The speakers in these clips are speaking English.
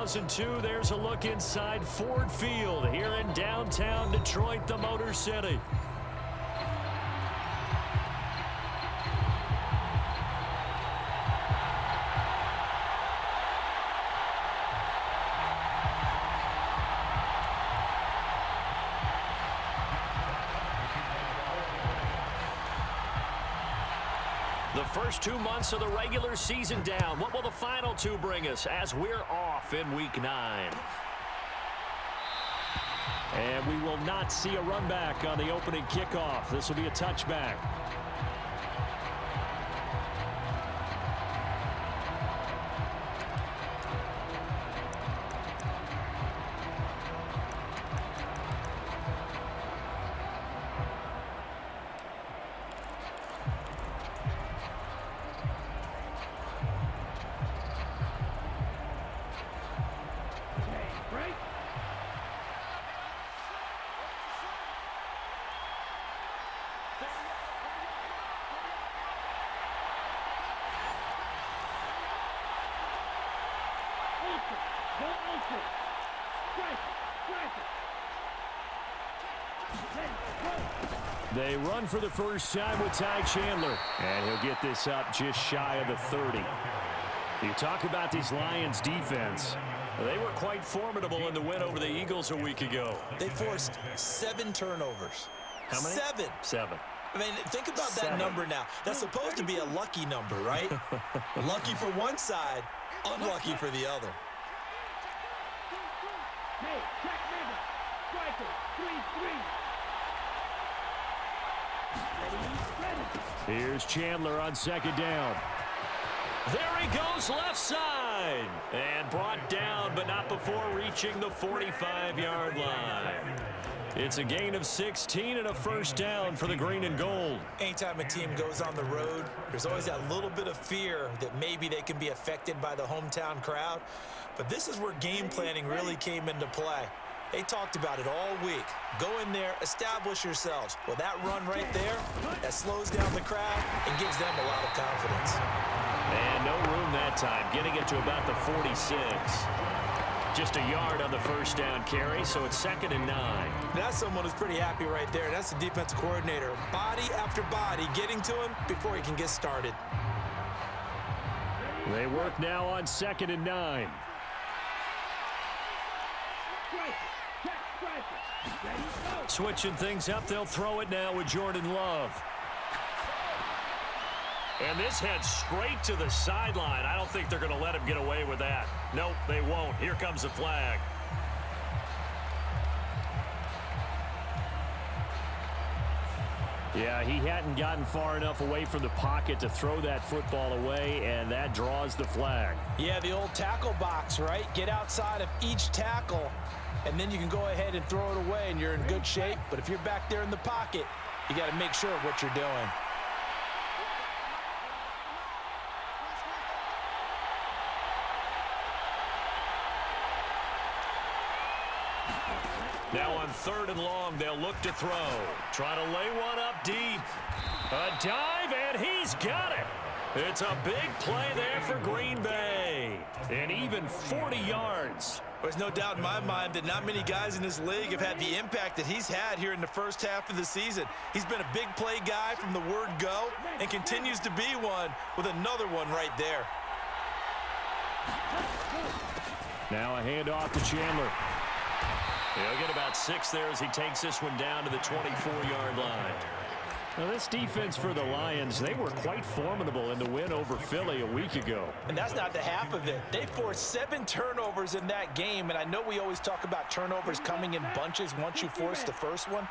2002, there's a look inside Ford Field here in downtown Detroit, the Motor City. The first 2 months of the regular season down. What will the final 2 bring us as we're off in Week 9? And we will not see a run back on the opening kickoff. This will be a touchback. They run for the first time with Ty Chandler, and he'll get this up just shy of the 30. You talk about this Lions defense. They were quite formidable in the win over the Eagles a week ago. They forced 7 turnovers. How many? 7. I mean, think about that number now. That's supposed to be a lucky number, right? Lucky for one side, unlucky for the other. Hey, track member, striker, 3-3. Here's Chandler on second down. There he goes left side. And brought down, but not before reaching the 45-yard line. It's a gain of 16 and a first down for the green and gold. Anytime a team goes on the road, there's always that little bit of fear that maybe they can be affected by the hometown crowd. But this is where game planning really came into play. They talked about it all week. Go in there, establish yourselves. Well, that run right there, that slows down the crowd and gives them a lot of confidence. And no room that time, getting it to about the 46. Just a yard on the first down carry, so it's 2nd and 9. That's someone who's pretty happy right there. That's the defensive coordinator. Body after body getting to him before he can get started. They work now on 2nd and 9. Switching things up, they'll throw it now with Jordan Love. And this heads straight to the sideline. I don't think they're going to let him get away with that. Nope, they won't. Here comes the flag. Yeah, he hadn't gotten far enough away from the pocket to throw that football away, and that draws the flag. Yeah, the old tackle box, right? Get outside of each tackle, and then you can go ahead and throw it away, and you're in good shape. But if you're back there in the pocket, you got to make sure of what you're doing. Now on 3rd and long, they'll look to throw. Try to lay one up deep. A dive, and he's got it. It's a big play there for Green Bay. And even 40 yards. There's no doubt in my mind that not many guys in this league have had the impact that he's had here in the first half of the season. He's been a big play guy from the word go and continues to be one with another one right there. Now a handoff to Chandler. He'll get about 6 there as he takes this one down to the 24-yard line. Now, this defense for the Lions, they were quite formidable in the win over Philly a week ago. And that's not the half of it. They forced 7 turnovers in that game, and I know we always talk about turnovers coming in bunches once you force the first one.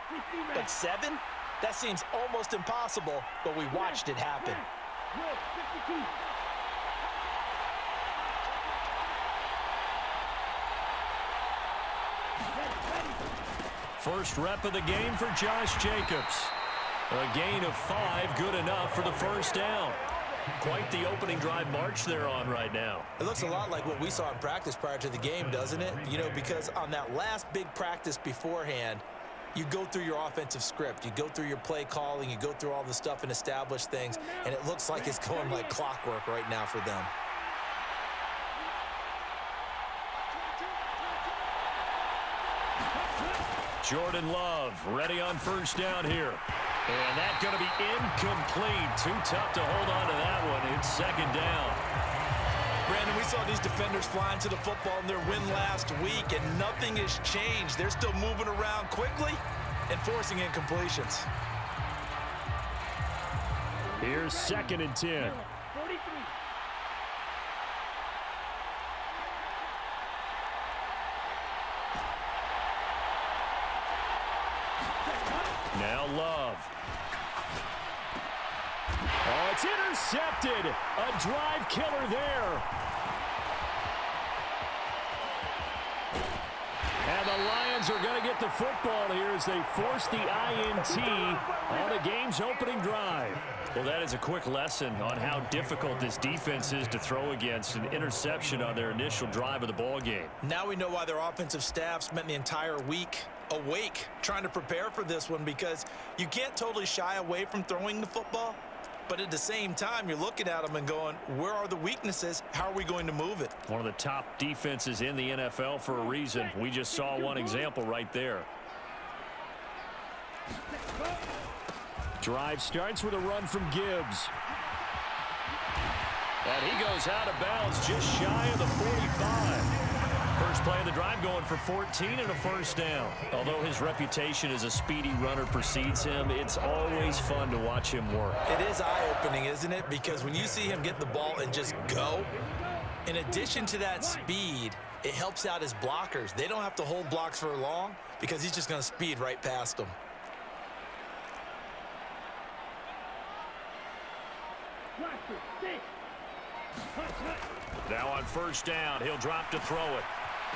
But 7? That seems almost impossible, but we watched it happen. First rep of the game for Josh Jacobs. A gain of 5, good enough for the first down. Quite the opening drive march they're on right now. It looks a lot like what we saw in practice prior to the game, doesn't it? You know, because on that last big practice beforehand, you go through your offensive script. You go through your play calling. You go through all the stuff and establish things. And it looks like it's going like clockwork right now for them. Jordan Love ready on first down here. And that's going to be incomplete. Too tough to hold on to that one. It's second down. Brandon, we saw these defenders flying to the football in their win last week, and nothing has changed. They're still moving around quickly and forcing incompletions. Here's 2nd and 10. 43. Now Love. Oh, it's intercepted. A drive killer there. And the Lions are going to get the football here as they force the INT on the game's opening drive. Well, that is a quick lesson on how difficult this defense is to throw against. An interception on their initial drive of the ball game. Now we know why their offensive staff spent the entire week awake trying to prepare for this one, because you can't totally shy away from throwing the football, but at the same time you're looking at them and going, where are the weaknesses? How are we going to move it? One of the top defenses in the NFL for a reason. We just saw one example right there. Drive starts with a run from Gibbs. And he goes out of bounds just shy of the 45. First play of the drive going for 14 and a first down. Although his reputation as a speedy runner precedes him, it's always fun to watch him work. It is eye-opening, isn't it? Because when you see him get the ball and just go, in addition to that speed, it helps out his blockers. They don't have to hold blocks for long because he's just going to speed right past them. Now on first down, he'll drop to throw it.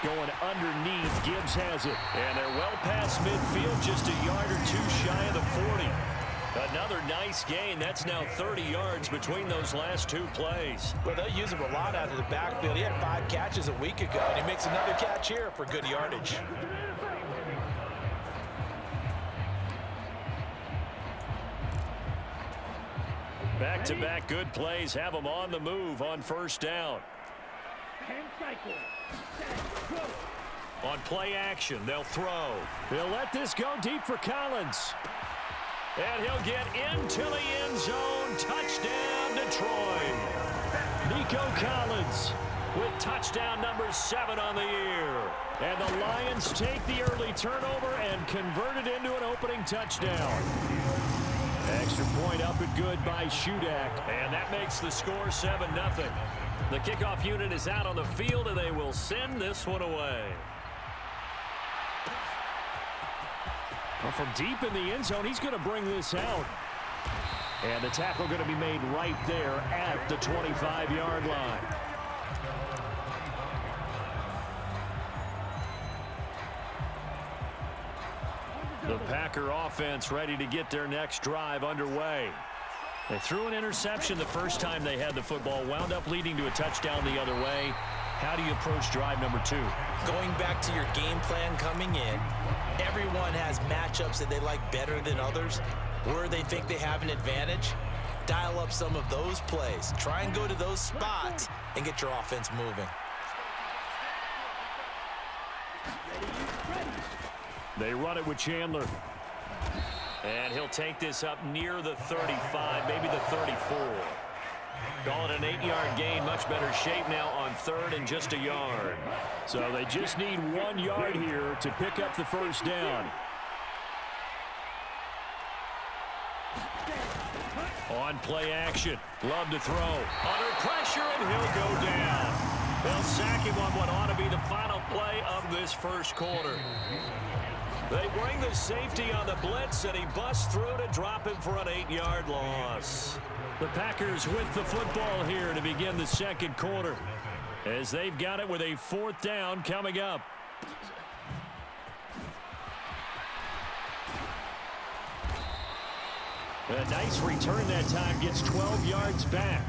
Going underneath, Gibbs has it. And they're well past midfield, just a yard or two shy of the 40. Another nice gain. That's now 30 yards between those last two plays. Well, they'll use him a lot out of the backfield. He had 5 catches a week ago, and he makes another catch here for good yardage. Back-to-back good plays have them on the move on first down. On play action, they'll throw. They'll let this go deep for Collins. And he'll get into the end zone. Touchdown, Detroit. Nico Collins with touchdown number 7 on the year. And the Lions take the early turnover and convert it into an opening touchdown. Extra point up and good by Shudak. And that makes the score 7-0. The kickoff unit is out on the field, and they will send this one away. Well, from deep in the end zone, he's going to bring this out. And the tackle going to be made right there at the 25-yard line. The Packer offense ready to get their next drive underway. They threw an interception the first time they had the football, wound up leading to a touchdown the other way. How do you approach drive number 2? Going back to your game plan coming in, everyone has matchups that they like better than others, where they think they have an advantage. Dial up some of those plays. Try and go to those spots and get your offense moving. They run it with Chandler. And he'll take this up near the 35, maybe the 34. Call it an 8-yard gain. Much better shape now on 3rd and just a yard. So they just need 1 yard here to pick up the first down. On play action. Love to throw. Under pressure, and he'll go down. They'll sack him on what ought to be the final play of this first quarter. They bring the safety on the blitz, and he busts through to drop him for an 8-yard loss. The Packers with the football here to begin the second quarter, as they've got it with a 4th down coming up. A nice return that time, gets 12 yards back.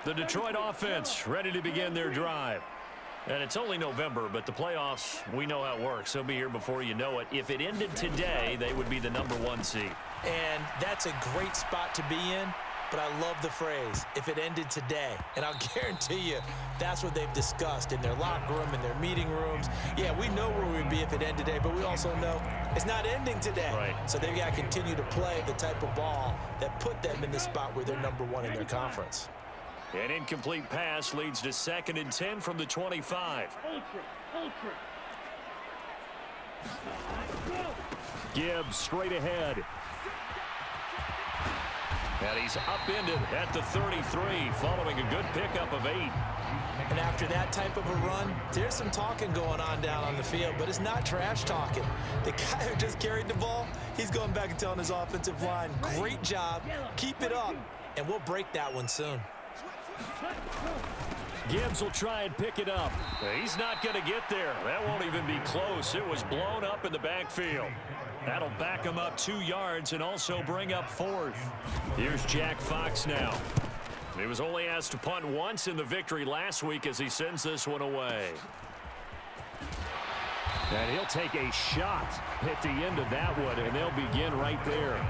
The Detroit offense ready to begin their drive. And it's only November, but the playoffs, we know how it works. They'll be here before you know it. If it ended today, they would be the #1 seed. And that's a great spot to be in, but I love the phrase, if it ended today. And I'll guarantee you that's what they've discussed in their locker room, in their meeting rooms. Yeah, we know where we'd be if it ended today, but we also know it's not ending today. Right. So they've got to continue to play the type of ball that put them in the spot where they're #1 in their conference. An incomplete pass leads to 2nd and 10 from the 25. Ultra. Gibbs straight ahead. And he's upended at the 33, following a good pickup of 8. And after that type of a run, there's some talking going on down on the field, but it's not trash talking. The guy who just carried the ball, he's going back and telling his offensive line, great job, keep it up, and we'll break that one soon. Gibbs will try and pick it up. He's not going to get there. That won't even be close. It was blown up in the backfield. That'll back him up 2 yards and also bring up 4th. Here's Jack Fox now. He was only asked to punt once in the victory last week as he sends this one away. And he'll take a shot at the end of that one, and they'll begin right there.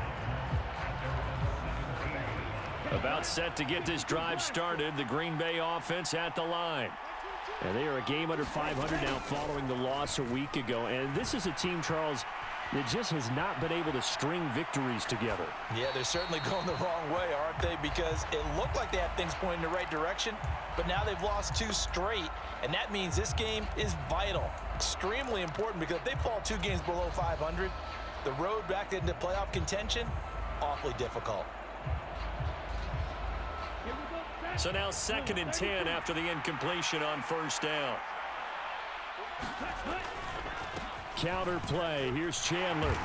About set to get this drive started, the Green Bay offense at the line. And they are a game under 500 now following the loss a week ago. And this is a team, Charles, that just has not been able to string victories together. Yeah, they're certainly going the wrong way, aren't they? Because it looked like they had things pointing in the right direction, but now they've lost 2 straight, and that means this game is vital, extremely important, because if they fall 2 games below 500, the road back into playoff contention, awfully difficult. So now 2nd and 10 after the incompletion on 1st down. Counter play. Here's Chandler.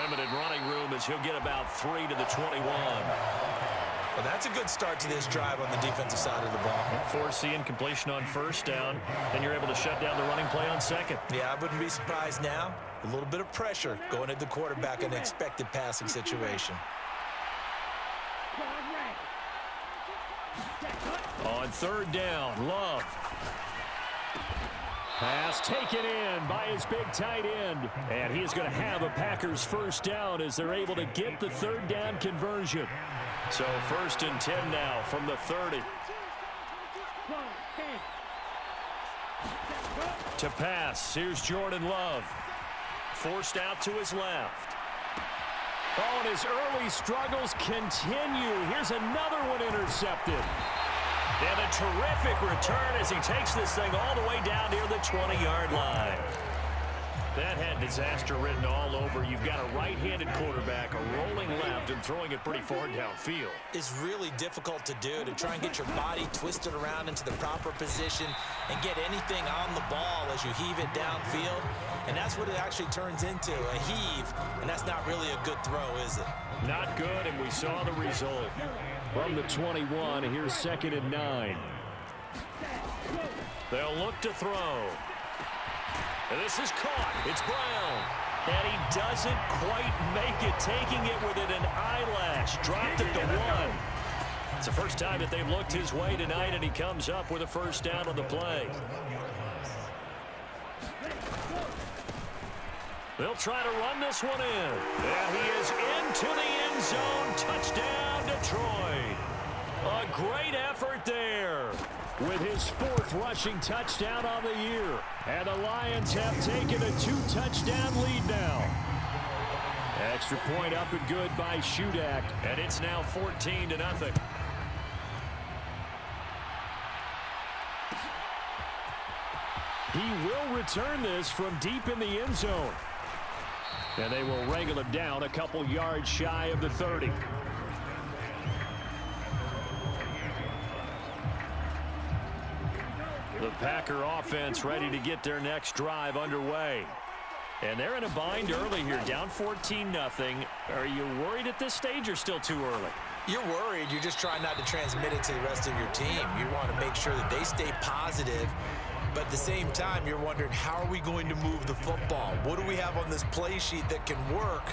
Limited running room as he'll get about 3 to the 21. Well, that's a good start to this drive on the defensive side of the ball. Force the incompletion on 1st down. Then you're able to shut down the running play on 2nd. Yeah, I wouldn't be surprised now. A little bit of pressure going at the quarterback in an expected passing situation. On 3rd down, Love. Pass taken in by his big tight end. And he's going to have a Packers 1st down as they're able to get the 3rd down conversion. So 1st and 10 now from the 30. To pass, here's Jordan Love. Forced out to his left. Oh, and his early struggles continue. Here's another one intercepted. And a terrific return as he takes this thing all the way down near the 20-yard line. That had disaster written all over. You've got a right-handed quarterback, a rolling left, and throwing it pretty far downfield. It's really difficult to do, to try and get your body twisted around into the proper position and get anything on the ball as you heave it downfield. And that's what it actually turns into, a heave. And that's not really a good throw, is it? Not good, and we saw the result. From the 21, here's 2nd and 9. They'll look to throw. And this is caught. It's Brown. And he doesn't quite make it, taking it within an eyelash. Dropped at the 1. It's the first time that they've looked his way tonight, and he comes up with a 1st down on the play. They'll try to run this one in. And he is into the end zone. Touchdown, Detroit. A great effort there with his 4th rushing touchdown on the year. And the Lions have taken a 2-touchdown lead now. Extra point up and good by Shudak. And it's now 14-0. He will return this from deep in the end zone. And they will wrangle him down a couple yards shy of the 30. The Packer offense ready to get their next drive underway. And they're in a bind early here, down 14-0. Are you worried at this stage or still too early? You're worried. You're just trying not to transmit it to the rest of your team. You want to make sure that they stay positive. But at the same time, you're wondering, how are we going to move the football? What do we have on this play sheet that can work?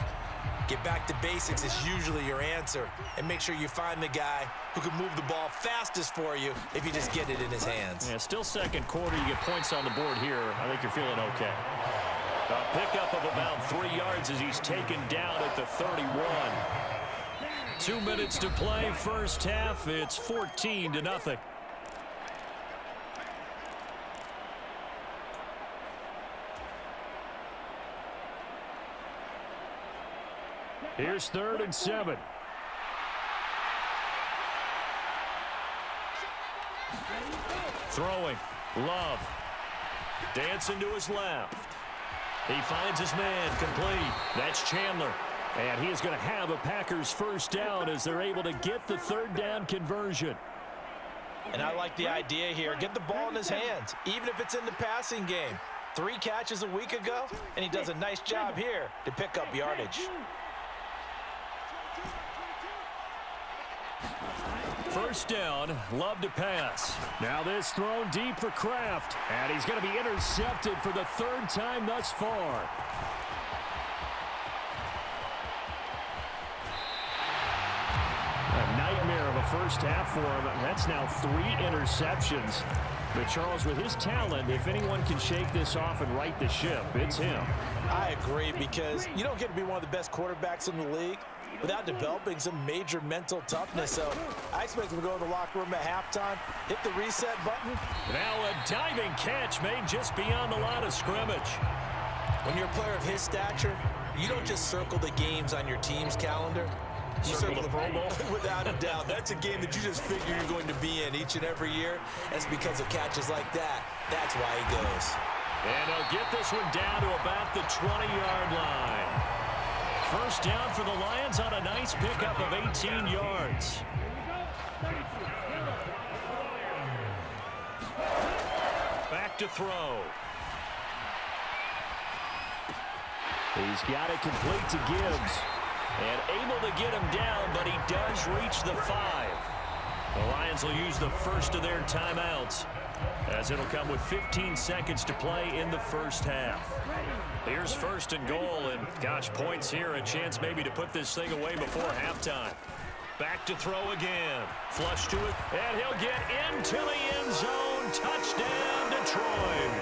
Get back to basics is usually your answer. And make sure you find the guy who can move the ball fastest for you if you just get it in his hands. Yeah, still second quarter. You get points on the board here. I think you're feeling okay. A pickup of about 3 yards as he's taken down at the 31. 2 minutes to play, first half. It's 14-0. Here's 3rd and 7. Throwing. Love. Dancing to his left. He finds his man complete. That's Chandler. And he is going to have a Packers first down as they're able to get the 3rd down conversion. And I like the idea here. Get the ball in his hands, even if it's in the passing game. 3 catches a week ago, and he does a nice job here to pick up yardage. First down, Love to pass. Now this thrown deep for Kraft. And he's going to be intercepted for the 3rd time thus far. A nightmare of a first half for him. That's now 3 interceptions. But Charles, with his talent, if anyone can shake this off and right the ship, it's him. I agree, because you don't get to be one of the best quarterbacks in the league without developing some major mental toughness. So I expect him to go in the locker room at halftime, hit the reset button. Now a diving catch made just beyond the line of scrimmage. When you're a player of his stature, you don't just circle the games on your team's calendar. You circle the Pro Bowl. Without a doubt. That's a game that you just figure you're going to be in each and every year. That's because of catches like that. That's why he goes. And he'll get this one down to about the 20-yard line. First down for the Lions on a nice pickup of 18 yards. Back to throw. He's got it complete to Gibbs. And able to get him down, but he does reach the 5. The Lions will use the first of their timeouts, as it'll come with 15 seconds to play in the first half. Here's 1st and goal, and gosh, points here, a chance maybe to put this thing away before halftime. Back to throw again. Flush to it, and he'll get into the end zone. Touchdown, Detroit.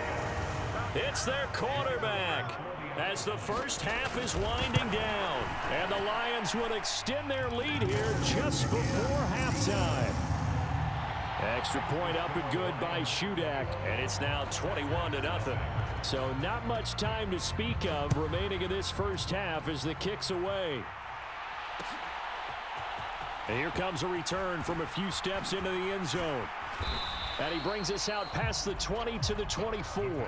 It's their quarterback, as the first half is winding down. And the Lions will extend their lead here just before halftime. Extra point up and good by Shudak, and it's now 21-0. So not much time to speak of remaining in this first half as the kick's away. And here comes a return from a few steps into the end zone. And he brings us out past the 20 to the 24.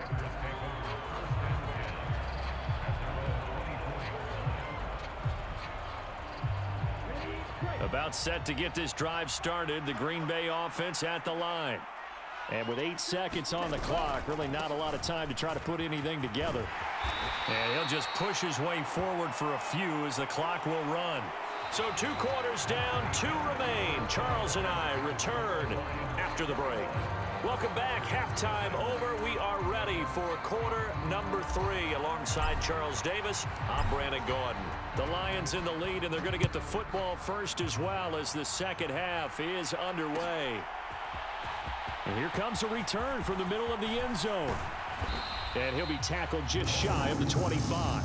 About set to get this drive started, the Green Bay offense at the line. And with 8 seconds on the clock, really not a lot of time to try to put anything together. And he'll just push his way forward for a few as the clock will run. So 2 quarters down, 2 remain. Charles and I return after the break. Welcome back. Halftime over. We are ready for quarter number 3. Alongside Charles Davis, I'm Brandon Gordon. The Lions in the lead, and they're going to get the football first as well as the second half is underway. And here comes a return from the middle of the end zone. And he'll be tackled just shy of the 25.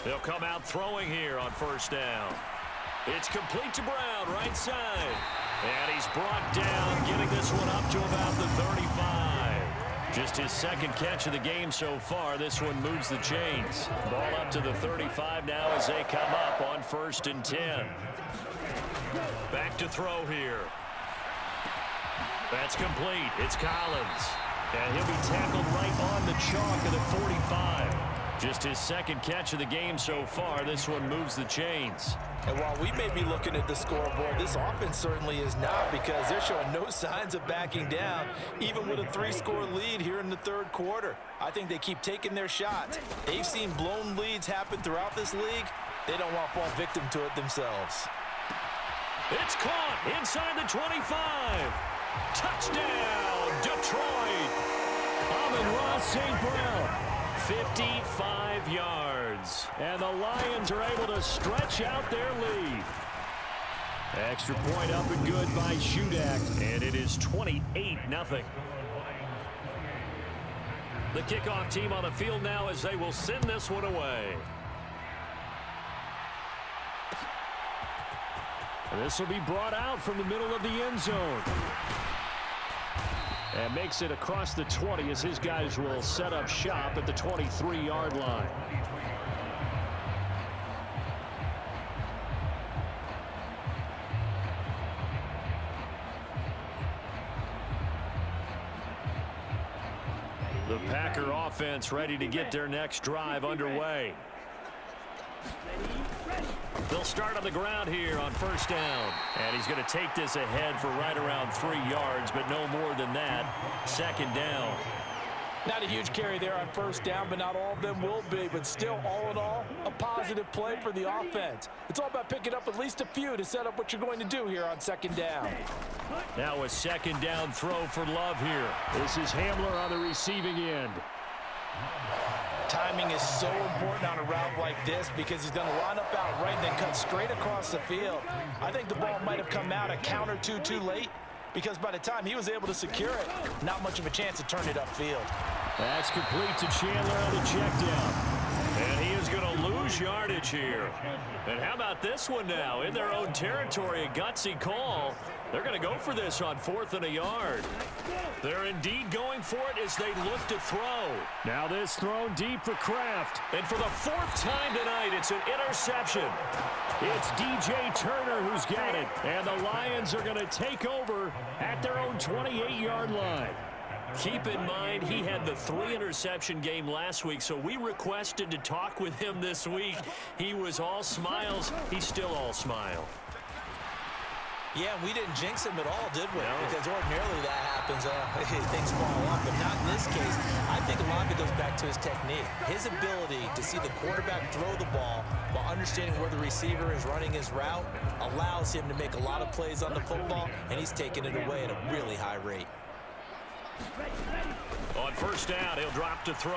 They'll come out throwing here on first down. It's complete to Brown, right side. And he's brought down, getting this one up to about the 35. Just his second catch of the game so far. This one moves the chains. Ball up to the 35 now as they come up on 1st and 10. Back to throw here. That's complete. It's Collins. And he'll be tackled right on the chalk of the 45. Just his second catch of the game so far. This one moves the chains. And while we may be looking at the scoreboard, this offense certainly is not, because they're showing no signs of backing down, even with a 3-score lead here in the 3rd quarter. I think they keep taking their shots. They've seen blown leads happen throughout this league. They don't want to fall victim to it themselves. It's caught inside the 25. Touchdown, Detroit. Amon-Ra St. Brown, 55 yards. And the Lions are able to stretch out their lead. Extra point up and good by Shudak. And it is 28-0. The kickoff team on the field now as they will send this one away. This will be brought out from the middle of the end zone. And makes it across the 20 as his guys will set up shop at the 23-yard line. The Packer offense ready to get their next drive underway. They'll start on the ground here on first down. And he's going to take this ahead for right around 3 yards, but no more than that. Second down. Not a huge carry there on first down, but not all of them will be. But still, all in all, a positive play for the offense. It's all about picking up at least a few to set up what you're going to do here on second down. Now a second down throw for Love here. This is Hamler on the receiving end. Timing is so important on a route like this because he's going to line up out right and then cut straight across the field. I think the ball might have come out a count or two too late because by the time he was able to secure it, not much of a chance to turn it upfield. That's complete to Chandler on the check down. And he is going to lose yardage here. And how about this one now? In their own territory, a gutsy call. They're going to go for this on 4th and a yard. They're indeed going for it as they look to throw. Now this thrown deep for Kraft. And for the 4th time tonight, it's an interception. It's DJ Turner who's got it. And the Lions are going to take over at their own 28-yard line. Keep in mind, he had the 3-interception game last week, so we requested to talk with him this week. He was all smiles. He's still all smile. Yeah, we didn't jinx him at all, did we? No. Because ordinarily that happens. Things fall off, but not in this case. I think a lot of it goes back to his technique. His ability to see the quarterback throw the ball while understanding where the receiver is running his route allows him to make a lot of plays on the football, and he's taking it away at a really high rate. On first down, he'll drop to throw.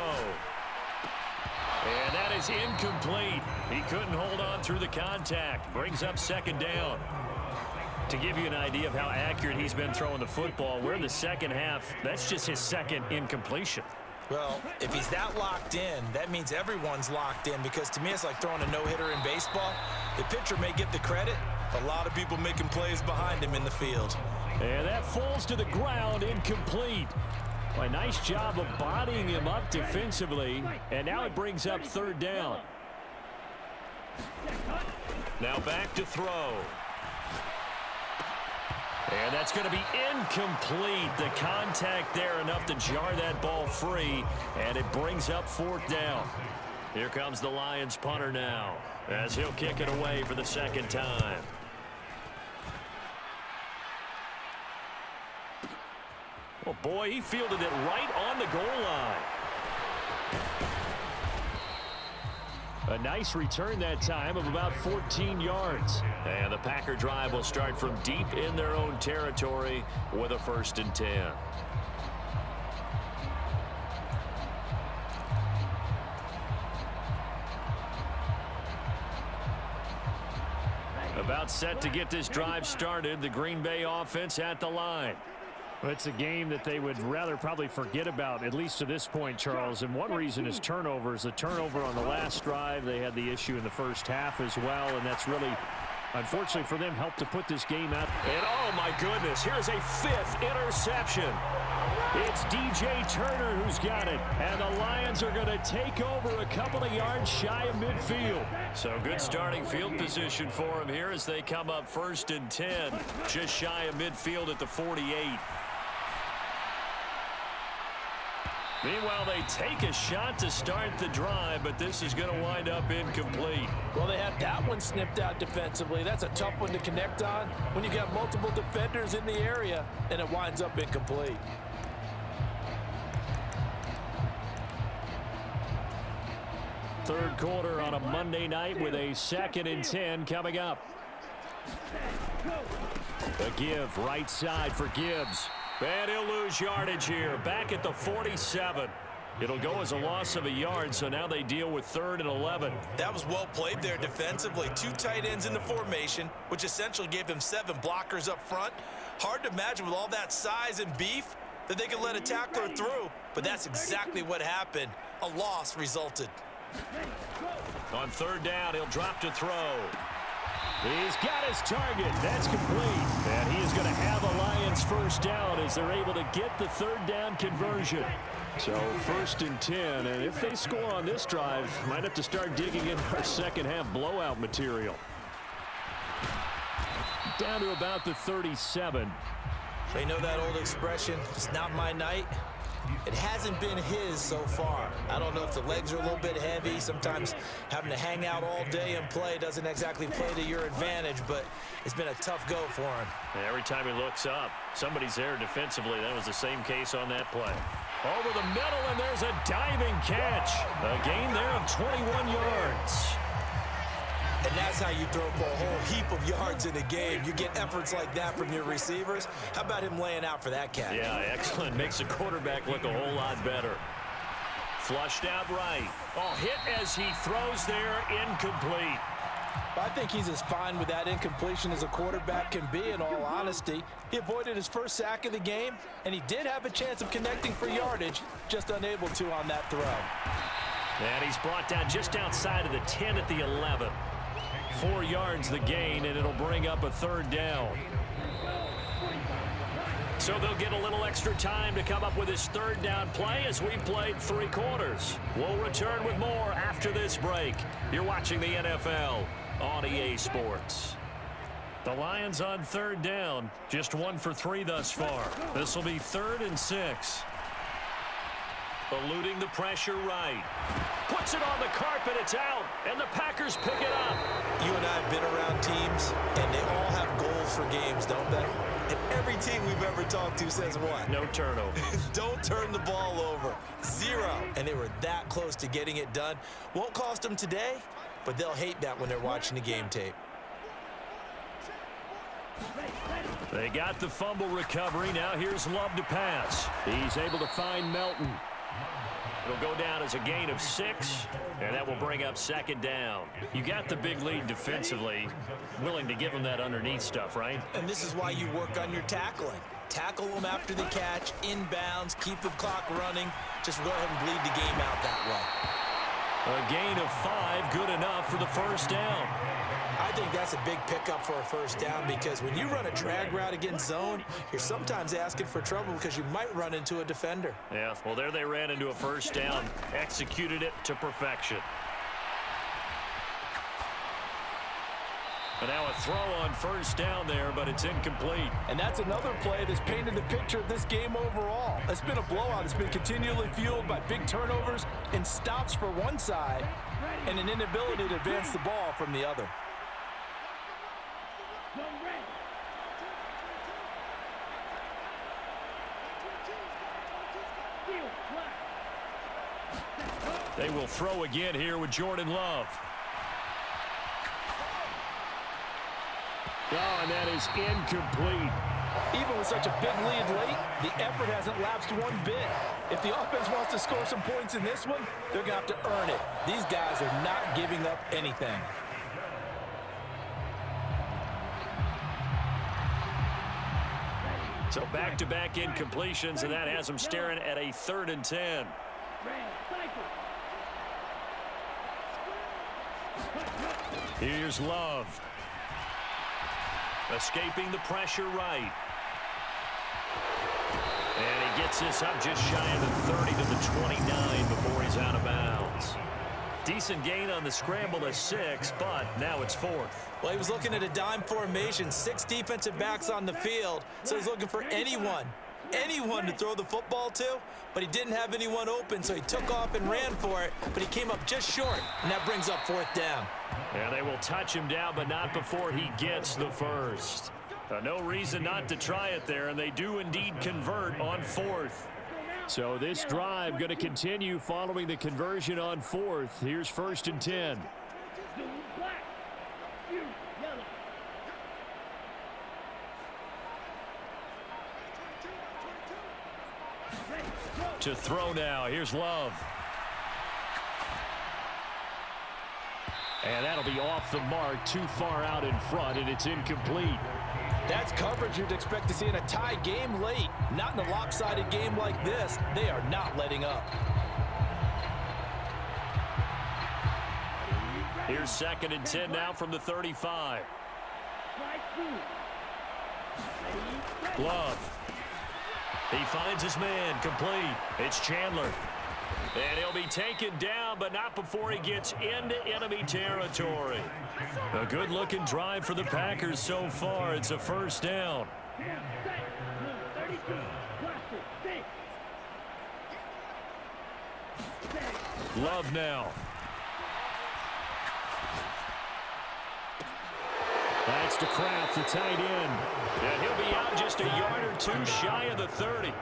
And that is incomplete. He couldn't hold on through the contact. Brings up second down. To give you an idea of how accurate he's been throwing the football, we're in the second half. That's just his second incompletion. Well, if he's that locked in, that means everyone's locked in because to me it's like throwing a no-hitter in baseball. The pitcher may get the credit, a lot of people making plays behind him in the field. And that falls to the ground, incomplete. Well, a nice job of bodying him up defensively. And now it brings up third down. Now back to throw. And that's going to be incomplete. The contact there enough to jar that ball free. And it brings up fourth down. Here comes the Lions punter now as he'll kick it away for the second time. Oh, boy, he fielded it right on the goal line. A nice return that time of about 14 yards. And the Packer drive will start from deep in their own territory with a 1st and 10. About set to get this drive started, the Green Bay offense at the line. Well, it's a game that they would rather probably forget about, at least to this point, Charles. And one reason is turnovers. The turnover on the last drive, they had the issue in the first half as well, and that's really, unfortunately for them, helped to put this game out. And oh my goodness, here's a 5th interception. It's DJ Turner who's got it, and the Lions are going to take over a couple of yards shy of midfield. So good starting field position for them here as they come up 1st and 10, just shy of midfield at the 48. Meanwhile, they take a shot to start the drive, but this is going to wind up incomplete. Well, they had that one snipped out defensively. That's a tough one to connect on when you got multiple defenders in the area, and it winds up incomplete. Third quarter on a Monday night with a 2nd and 10 coming up. A give right side for Gibbs. And he'll lose yardage here. Back at the 47. It'll go as a loss of a yard, so now they deal with 3rd and 11. That was well played there defensively. 2 tight ends in the formation, which essentially gave them 7 blockers up front. Hard to imagine with all that size and beef that they could let a tackler through, but that's exactly what happened. A loss resulted. On 3rd down, he'll drop to throw. He's got his target. That's complete. And he is going to have a Lions first down as they're able to get the 3rd down conversion. So 1st and 10, and if they score on this drive, might have to start digging in our second half blowout material. Down to about the 37. They know that old expression, it's not my night. It hasn't been his so far. I don't know if the legs are a little bit heavy. Sometimes having to hang out all day and play doesn't exactly play to your advantage, but it's been a tough go for him. And every time he looks up, somebody's there defensively. That was the same case on that play. Over the middle, and there's a diving catch. A gain there of 21 yards. And that's how you throw for a whole heap of yards in a game. You get efforts like that from your receivers. How about him laying out for that catch? Yeah, excellent. Makes the quarterback look a whole lot better. Flushed out right. Oh, hit as he throws there, incomplete. I think he's as fine with that incompletion as a quarterback can be, in all honesty. He avoided his first sack of the game, and he did have a chance of connecting for yardage, just unable to on that throw. And he's brought down just outside of the 10 at the 11. 4 yards the gain, and it'll bring up a 3rd down. So they'll get a little extra time to come up with his 3rd down play as we've played 3 quarters. We'll return with more after this break. You're watching the NFL on EA Sports. The Lions on 3rd down, just 1 for 3 thus far. This will be 3rd and 6. Eluding the pressure right. Puts it on the carpet, it's out, and the Packers pick it up. You and I have been around teams, and they all have goals for games, don't they? And every team we've ever talked to says what? No turnovers. Don't turn the ball over. 0. And they were that close to getting it done. Won't cost them today, but they'll hate that when they're watching the game tape. They got the fumble recovery. Now here's Love to pass. He's able to find Melton. It'll go down as a gain of 6, and that will bring up 2nd down. You got the big lead defensively. Willing to give them that underneath stuff, right? And this is why you work on your tackling. Tackle them after the catch, inbounds, keep the clock running. Just go ahead and bleed the game out that way. A gain of 5, good enough for the 1st down. I think that's a big pickup for a 1st down because when you run a drag route against zone, you're sometimes asking for trouble because you might run into a defender. Yeah, well, there they ran into a 1st down, executed it to perfection. And now a throw on 1st down there, but it's incomplete. And that's another play that's painted the picture of this game overall. It's been a blowout. It's been continually fueled by big turnovers and stops for one side and an inability to advance the ball from the other. They will throw again here with Jordan Love. Oh, and that is incomplete. Even with such a big lead late, the effort hasn't lapsed one bit. If the offense wants to score some points in this one, they're going to have to earn it. These guys are not giving up anything. So back-to-back incompletions, and that has them staring at a 3rd and 10. Here's Love. Escaping the pressure right. And he gets this up just shy of the 30 to the 29 before he's out of bounds. Decent gain on the scramble to 6, but now it's 4th. Well, he was looking at a dime formation, 6 defensive backs on the field, so he's looking for anyone to throw the football to, but he didn't have anyone open, so he took off and ran for it, but he came up just short, and that brings up 4th down. And they will touch him down, but not before he gets the 1st. No reason not to try it there, and they do indeed convert on 4th. So this drive going to continue following the conversion on 4th. Here's 1st and 10. To throw now. Here's Love. And that'll be off the mark, too far out in front, and it's incomplete. That's coverage you'd expect to see in a tie game late. Not in a lopsided game like this. They are not letting up. Here's 2nd and 10 now from the 35. Love. He finds his man, complete. It's Chandler. And he'll be taken down, but not before he gets into enemy territory. A good-looking drive for the Packers so far. It's a first down. Love now. That's to Kraft, the tight end. And he'll be out just a yard or two shy of the 30.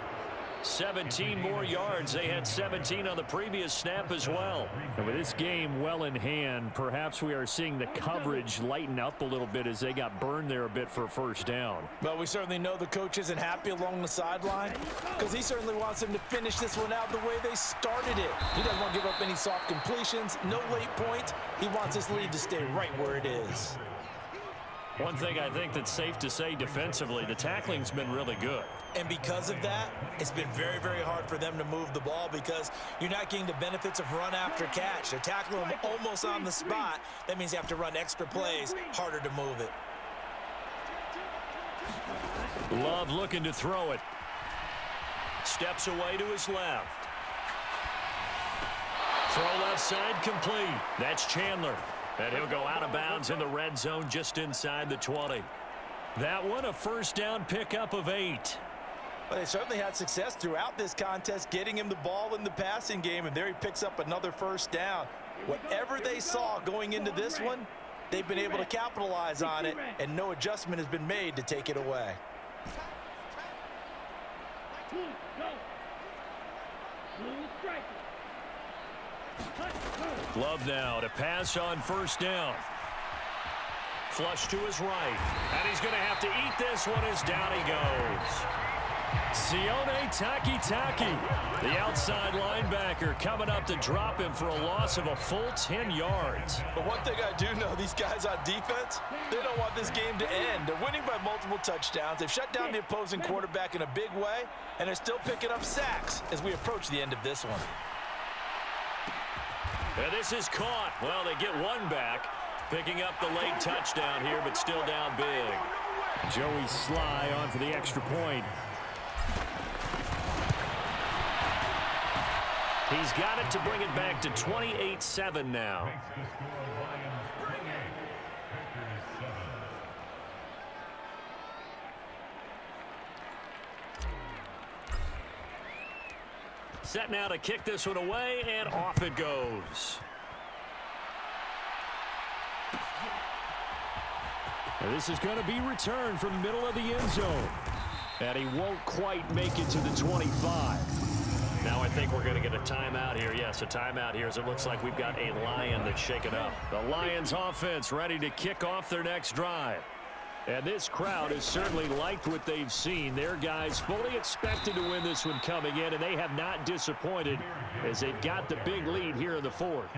17 more yards. They had 17 on the previous snap as well. And with this game well in hand, perhaps we are seeing the coverage lighten up a little bit as they got burned there a bit for a first down. Well, we certainly know the coach isn't happy along the sideline because he certainly wants them to finish this one out the way they started it. He doesn't want to give up any soft completions, no late points. He wants his lead to stay right where it is. One thing I think that's safe to say defensively, the tackling's been really good. And because of that, it's been very, very hard for them to move the ball because you're not getting the benefits of run after catch. They're tackling them almost on the spot. That means you have to run extra plays, harder to move it. Love looking to throw it. Steps away to his left. Throw left side complete. That's Chandler. And he'll go out of bounds in the red zone just inside the 20. That one a first down pickup of 8. Well, they certainly had success throughout this contest, getting him the ball in the passing game, and there he picks up another first down. Whatever they saw going into this one, they've been able to capitalize on it, and no adjustment has been made to take it away. Love now to pass on first down. Flush to his right. And he's going to have to eat this one as down he goes. Sione Takitaki, the outside linebacker, coming up to drop him for a loss of a full 10 yards. But one thing I do know, these guys on defense, they don't want this game to end. They're winning by multiple touchdowns. They've shut down the opposing quarterback in a big way, and they're still picking up sacks as we approach the end of this one. And this is caught. Well, they get one back, picking up the late touchdown here, but still down big. Joey Sly on for the extra point. He's got it to bring it back to 28-7 now. Set now to kick this one away, and off it goes. Now this is going to be returned from the middle of the end zone. And he won't quite make it to the 25. Now I think we're going to get a timeout here. Yes, a timeout here as it looks like we've got a Lion that's shaken up. The Lions offense ready to kick off their next drive. And this crowd has certainly liked what they've seen. Their guys fully expected to win this one coming in, and they have not disappointed as they've got the big lead here in the fourth.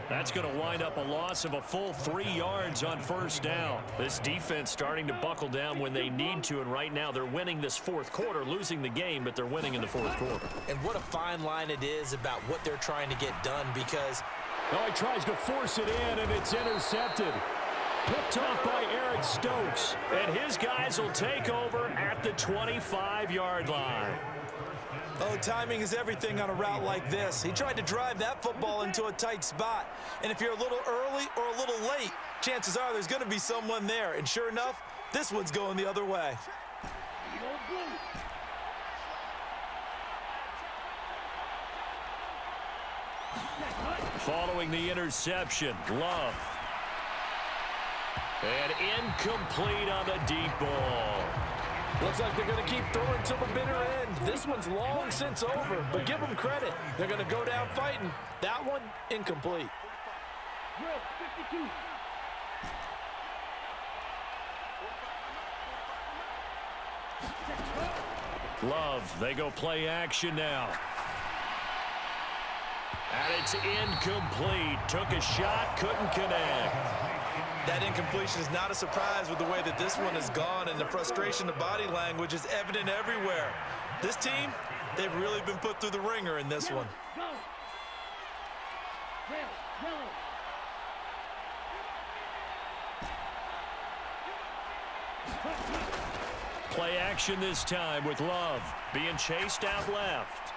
That's going to wind up a loss of a full 3 yards on first down. This defense starting to buckle down when they need to, and right now they're winning this fourth quarter, losing the game, but they're winning in the fourth quarter. And what a fine line it is about what they're trying to get done because... Oh, he tries to force it in, and it's intercepted. Picked off by Eric Stokes. And his guys will take over at the 25-yard line. Oh, timing is everything on a route like this. He tried to drive that football into a tight spot. And if you're a little early or a little late, chances are there's going to be someone there. And sure enough, this one's going the other way. Following the interception, Love. And incomplete on the deep ball. Looks like they're going to keep throwing till the bitter end. This one's long since over, but give them credit. They're going to go down fighting. That one, incomplete. Love, they go play action now. And it's incomplete. Took a shot, couldn't connect. That incompletion is not a surprise with the way that this one has gone, and the frustration of body language is evident everywhere. This team, they've really been put through the ringer in this one. Go. Yellow. Play action this time with Love being chased out left.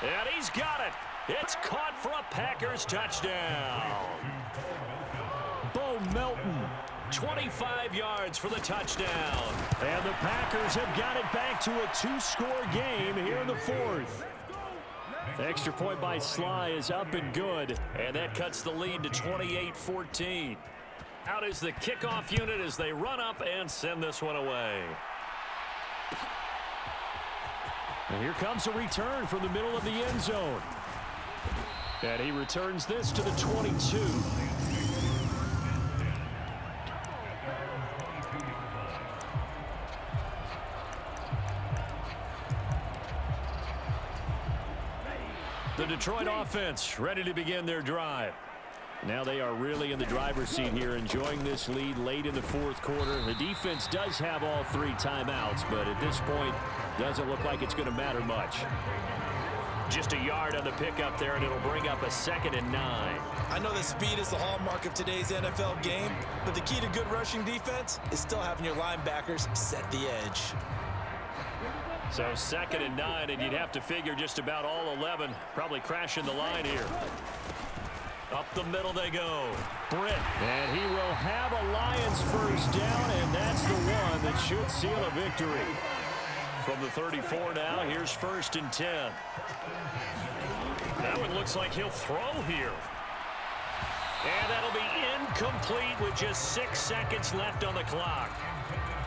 And he's got it. It's caught for a Packers touchdown. Bo Melton, 25 yards for the touchdown. And the Packers have got it back to a two-score game here in the fourth. The extra point by Sly is up and good. And that cuts the lead to 28-14. Out is the kickoff unit as they run up and send this one away. And here comes a return from the middle of the end zone. And he returns this to the 22. The Detroit offense ready to begin their drive. Now they are really in the driver's seat here, enjoying this lead late in the fourth quarter. The defense does have all three timeouts, but at this point, doesn't look like it's going to matter much. Just a yard on the pickup there, and it'll bring up a 2nd and 9. I know that speed is the hallmark of today's NFL game, but the key to good rushing defense is still having your linebackers set the edge. So 2nd and 9, and you'd have to figure just about all 11 probably crashing the line here. Up the middle they go. Britt. And he will have a Lions first down, and that's the one that should seal a victory. From the 34 now, here's 1st and 10. That one looks like he'll throw here. And that'll be incomplete with just 6 seconds left on the clock.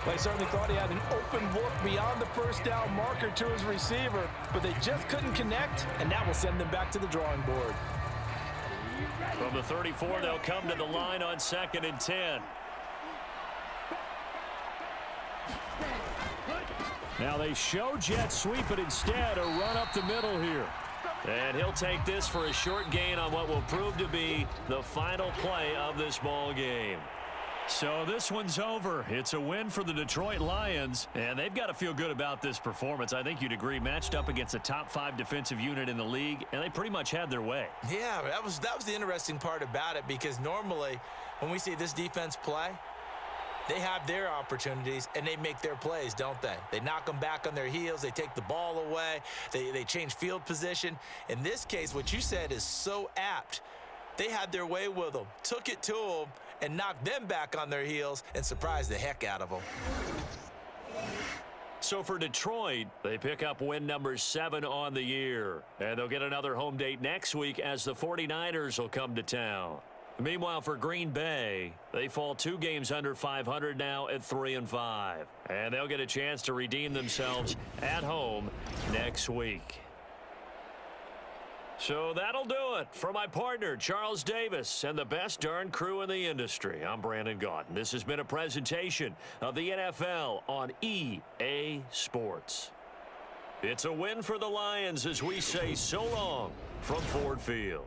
They certainly thought he had an open look beyond the first down marker to his receiver, but they just couldn't connect, and that will send them back to the drawing board. From the 34, they'll come to the line on 2nd and 10. Now they show jet sweep, but instead a run up the middle here. And he'll take this for a short gain on what will prove to be the final play of this ball game. So this one's over. It's a win for the Detroit Lions, and they've got to feel good about this performance. I think you'd agree, matched up against a top 5 defensive unit in the league, and they pretty much had their way. Yeah, that was the interesting part about it, because normally when we see this defense play, they have their opportunities and they make their plays, don't they? They knock them back on their heels. They take the ball away. They change field position. In this case, what you said is so apt. They had their way with them, took it to them, and knocked them back on their heels and surprised the heck out of them. So for Detroit, they pick up win number 7 on the year. And they'll get another home date next week as the 49ers will come to town. Meanwhile, for Green Bay, they fall 2 games under 500 now at 3-5. And they'll get a chance to redeem themselves at home next week. So that'll do it. For my partner, Charles Davis, and the best darn crew in the industry, I'm Brandon Gaudin. This has been a presentation of the NFL on EA Sports. It's a win for the Lions as we say so long from Ford Field.